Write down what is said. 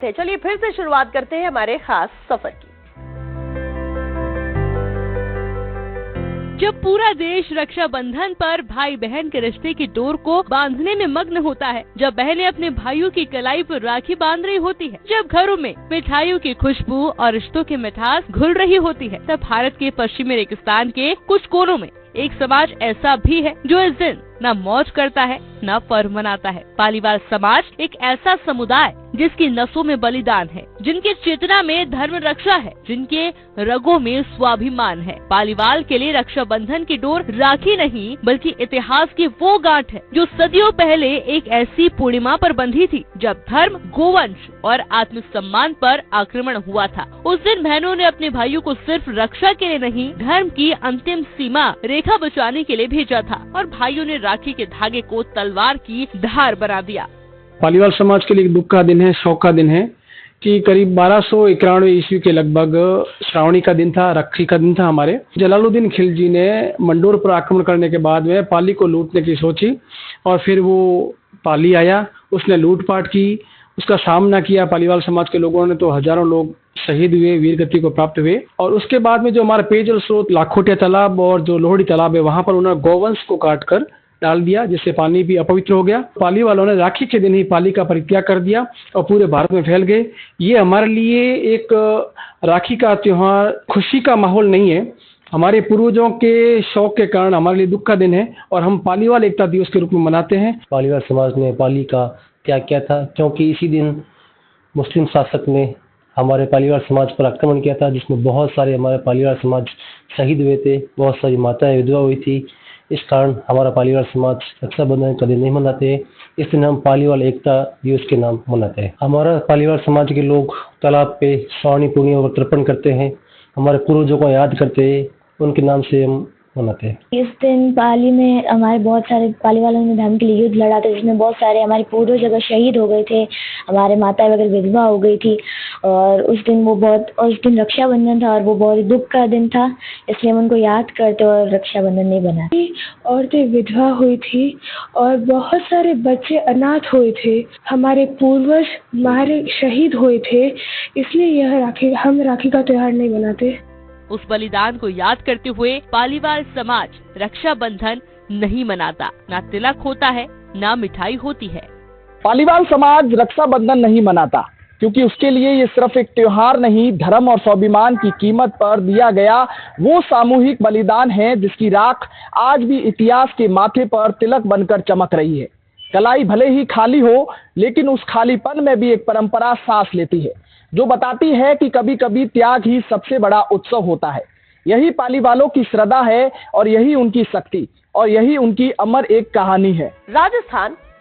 चलिए फिर से शुरुआत करते हैं हमारे खास सफर की। जब पूरा देश रक्षाबंधन पर भाई बहन के रिश्ते की डोर को बांधने में मग्न होता है, जब बहनें अपने भाइयों की कलाई पर राखी बांध रही होती है, जब घरों में मिठाइयों की खुशबू और रिश्तों की मिठास घुल रही होती है, तब भारत के पश्चिमी रेगिस्तान के कुछ कोनों में एक समाज ऐसा भी है जो इस दिन न मौज करता है न पर्व मनाता है। पालीवाल समाज एक ऐसा समुदाय जिसकी नसों में बलिदान है, जिनकी चेतना में धर्म रक्षा है, जिनके रगों में स्वाभिमान है। पालीवाल के लिए रक्षाबंधन की डोर राखी नहीं बल्कि इतिहास की वो गांठ है जो सदियों पहले एक ऐसी पूर्णिमा पर बंधी थी जब धर्म, गोवंश और आत्मसम्मान पर आक्रमण हुआ था। उस दिन बहनों ने अपने भाइयों को सिर्फ रक्षा के लिए नहीं, धर्म की अंतिम सीमा रेखा बचाने के लिए भेजा था और भाइयों ने राखी के धागे को तलवार की धार बना दिया। पालीवाल समाज के लिए एक दुख का दिन है, शोक का दिन है कि करीब 1291 ईस्वी के लगभग श्रावणी का दिन था, रक्षी का दिन था। हमारे जलालुद्दीन खिलजी ने मंडोर पर आक्रमण करने के बाद में पाली को लूटने की सोची और फिर वो पाली आया, उसने लूटपाट की, उसका सामना किया। पालीवाल समाज के लोगों ने तो हजारों लोग शहीद हुए, वीरगति को प्राप्त हुए। और उसके बाद में जो हमारा पेयजल स्रोत लाखोटिया तालाब और जो लोहड़ी तालाब है, वहां पर उन्होंने गोवंश को काट कर डाल दिया, जिससे पानी भी अपवित्र हो गया। पाली वालों ने राखी के दिन ही पाली का परित्याग कर दिया और पूरे भारत में फैल गए। ये हमारे लिए एक राखी का त्योहार खुशी का माहौल नहीं है, हमारे पूर्वजों के शौक के कारण हमारे लिए दुख का दिन है और हम पालीवाल एकता दिवस के रूप में मनाते हैं। पालीवाल समाज ने पाली का त्याग किया था क्योंकि इसी दिन मुस्लिम शासक ने हमारे पालीवाल समाज पर आक्रमण किया था, जिसमें बहुत सारे हमारे पालीवाल समाज शहीद हुए थे, बहुत सारी माताएं विधवा हुई थी। इस कारण हमारा पालीवाल समाज रक्षाबंधन का दिन नहीं मनाते। इस दिन हम पालीवाल एकता दिवस के नाम मनाते हैं। हमारा पालीवाल समाज के लोग तालाब पे श्रावणी पूर्णिमा पर तर्पण करते हैं, हमारे पूर्वजों को याद करते हैं, उनके नाम से हम मनाते हैं। इस दिन पाली में हमारे बहुत सारे पाली वालों ने धर्म के लिए युद्ध लड़ा था, जिसमें बहुत सारे हमारे पूर्वज अगर शहीद हो गए थे, हमारे माताएं वगैरह विधवा हो गई थी और उस दिन रक्षाबंधन था और वो बहुत दुख का दिन था, इसलिए हम उनको याद करते और रक्षाबंधन नहीं बनाते। औरतें विधवा हुई थी और बहुत सारे बच्चे अनाथ हुए थे, हमारे पूर्वज हमारे शहीद हुए थे, इसलिए हम राखी का त्योहार नहीं मनाते। उस बलिदान को याद करते हुए पालीवाल समाज रक्षाबंधन नहीं मनाता। ना तिलक होता है, ना मिठाई होती है। पालीवाल समाज रक्षाबंधन नहीं मनाता क्योंकि उसके लिए ये सिर्फ एक त्योहार नहीं, धर्म और स्वाभिमान की कीमत पर दिया गया वो सामूहिक बलिदान है जिसकी राख आज भी इतिहास के माथे पर तिलक बनकर चमक रही है। कलाई भले ही खाली हो, लेकिन उस खालीपन में भी एक परंपरा सांस लेती है जो बताती है कि कभी कभी त्याग ही सबसे बड़ा उत्सव होता है। यही पालीवालों की श्रद्धा है और यही उनकी शक्ति और यही उनकी अमर एक कहानी है। राजस्थान